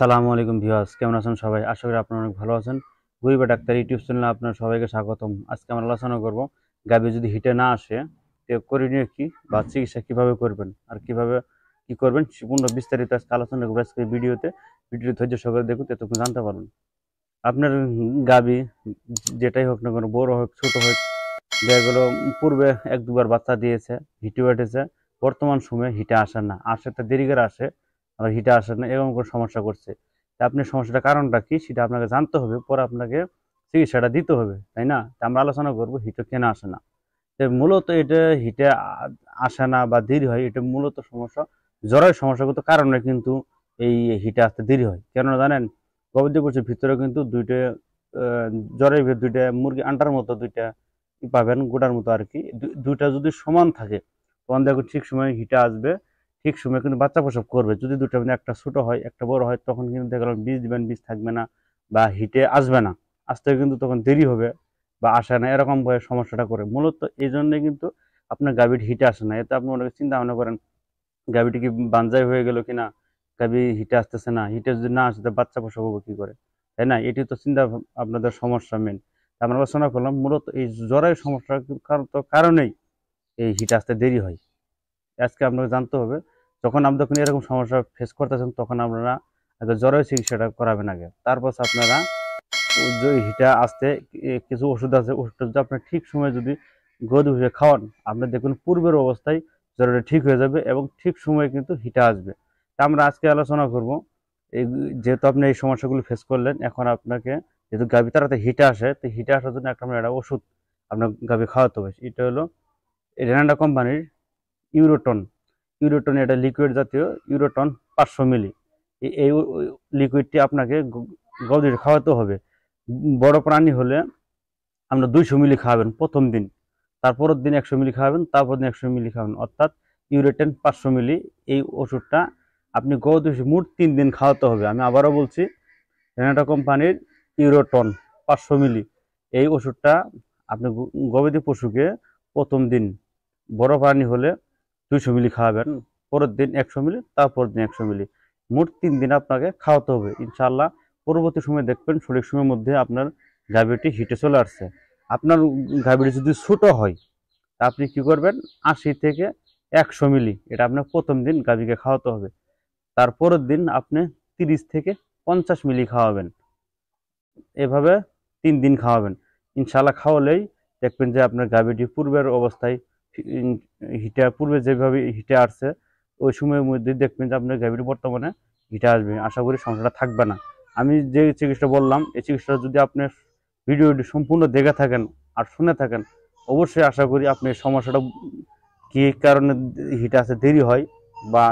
আসসালামু আলাইকুম ভিউয়ার্স, কেমন আছেন সবাই? আশা করি আপনারা অনেক ভালো আছেন। গরিবা ডাক্তার ইউটিউব চ্যানেলে আপনার সবাইকে স্বাগতম। আজকে আমরা আলোচনা করব গাভী যদি হিটে না আসে তো করণীয় কি বা চিকিৎসা কিভাবে করবেন আর কিভাবে কি করবেন সম্পূর্ণ বিস্তারিত আজকে আলোচনা করব আজকে ভিডিও ধৈর্য সহকারে দেখুন, ততক্ষণ জানতে পারবেন। আপনার গাভী যেটাই হোক না কেন, বড় হোক ছোট হোক, যেগুলো পূর্বে এক দুবার বাচ্চা দিয়েছে, হিটে উঠেছে, বর্তমান সময়ে হিটে আসে না, আসে তা দেরি করে আসে, আবার হিটে আসে না, এরকম করে সমস্যা করছে। তা আপনি সমস্যাটার কারণটা কি সেটা আপনাকে জানতে হবে, পরে আপনাকে চিকিৎসাটা দিতে হবে, তাই না? তা আমরা আলোচনা করবো হিটে কেন আসে না। তো মূলত এটা হিটে আসে না বা দেরি হয়, এটা মূলত সমস্যা জ্বরের সমস্যাগত কারণে কিন্তু এই হিটে আসতে দেরি হয়। কেন জানেন? গবাদি পশুর ভিতরে কিন্তু দুইটা আহ, জ্বরের ভিতরে দুইটা মুরগি আন্ডার মতো দুইটা পাবেন, গোটার মতো আর কি। দুইটা যদি সমান থাকে তখন দেখুন ঠিক সময় হিটে আসবে, ঠিক সময় কিন্তু বাচ্চা প্রসব করবে। যদি দুটো মানে একটা ছোট হয় একটা বড় হয়, তখন কিন্তু দেখলাম বীজ দিবেন, বীজ থাকবে না বা হিটে আসবে না, আসতে কিন্তু তখন দেরি হবে বা আসে না, এরকম ভাবে সমস্যাটা করে। মূলত এই জন্য কিন্তু আপনার গাভীর হিটে আসে না। এতে আপনি অনেকে চিন্তা ভাবনা করেন গাভীটি কি বানজাই হয়ে গেল কিনা, গাভী হিটে আসতেছে না, হিটে যদি না আসে বাচ্চা প্রসব হবে কি করে, তাই না? এটি তো চিন্তা আপনাদের সমস্যা মেন। আমরা আলোচনা করলাম মূলত এই জ্বরের সমস্যার কারণেই এই হিট আসতে দেরি হয়। আজকে আপনাকে জানতে হবে, যখন আপনি যখন এরকম সমস্যা ফেস করতেছেন তখন আপনারা আগে জ্বরের চিকিৎসাটা করাবেন আগে, তারপর আপনারা যে হিটা আসতে কিছু ওষুধ আছে, ওষুধটা যদি আপনার ঠিক সময় যদি গরু হিসেবে খাওয়ান, আপনি দেখুন পূর্বের অবস্থায় জ্বরটা ঠিক হয়ে যাবে এবং ঠিক সময়ে কিন্তু হিটা আসবে। তা আমরা আজকে আলোচনা করব এই, যেহেতু আপনি এই সমস্যাগুলো ফেস করলেন, এখন আপনাকে যেহেতু গাভী তাড়াতাড়ি হিটে আসে, তো হিটে আসার জন্য একটা ওষুধ আপনার গাভী খাওয়াতে হবে। এটা হলো রেনাল্ডা কোম্পানির ইউরোটন। ইউরোটন এটা লিকুইড জাতীয়, ইউরোটন 500 মিলি। এই লিকুইডটি আপনাকে গরুদের খাওয়াতে হবে। বড় প্রাণী হলে আমরা 200 মিলি খাওয়াবেন প্রথম দিন, তারপরের দিন 100 মিলি খাওয়াবেন, তারপর দিন 100 মিলি খাওয়াবেন, অর্থাৎ ইউরোটেন 500 মিলি। এই ওষুধটা আপনি গরুদের মোট 3 দিন খাওয়াতে হবে। আমি আবারও বলছি, রেনাটা কোম্পানির ইউরোটন 500 মিলি। এই ওষুধটা আপনি গবাদি পশুকে প্রথম দিন, বড় প্রাণী হলে 200 মিলি খাওয়াবেন, পরের দিন 100 মিলি, তারপর দিন 100 মিলি, মোট 3 দিন আপনাকে খাওয়াতে হবে। ইনশাল্লাহ পরবর্তী সময় দেখবেন সঠিক সময়ের মধ্যে আপনার গাভীটি হিটে চলে আসছে। আপনার গাভীটি যদি ছোট হয় তা আপনি কি করবেন, 80 থেকে 100 মিলি এটা আপনার প্রথম দিন গাভীকে খাওয়াতে হবে। তারপরের দিন আপনি 30 থেকে 50 মিলি খাওয়াবেন, এভাবে 3 দিন খাওয়াবেন। ইনশাল্লাহ খাওয়ালেই দেখবেন যে আপনার গাভীটি পূর্বের অবস্থায় হিটে, পূর্বে যেভাবে হিটে আসছে ওই সময়ের মধ্যে দেখবেন যে আপনার গাভীটি বর্তমানে হিটে আসবে। আশা করি সমস্যাটা থাকবে না। আমি যে চিকিৎসা বললাম এই চিকিৎসা যদি আপনি ভিডিওটি সম্পূর্ণ দেখে থাকেন আর শুনে থাকেন, অবশ্যই আশা করি আপনি সমস্যাটা কি কারণে হিটে আসতে দেরি হয় বা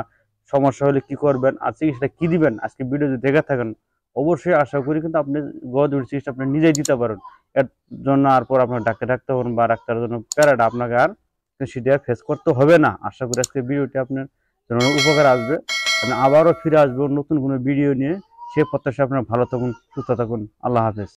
সমস্যা হলে কি করবেন আর চিকিৎসাটা কি দিবেন, আজকে ভিডিও যদি দেখে থাকেন অবশ্যই আশা করি কিন্তু আপনি গবাদি চিকিৎসা আপনি নিজেই দিতে পারেন। এর জন্য আর পর আপনার ডাক্তার হবেন বা ডাক্তারের জন্য প্যারাটা আপনাকে আর সেটা ফেস করতে হবে না। আশা করি আজকে ভিডিওটি আপনার জন্য উপকার আসবে। আপনি আবারও ফিরে আসবেন নতুন কোনো ভিডিও নিয়ে। সে প্রত্যাশা আপনার ভালো থাকুন, সুস্থ থাকুন। আল্লাহ হাফেজ।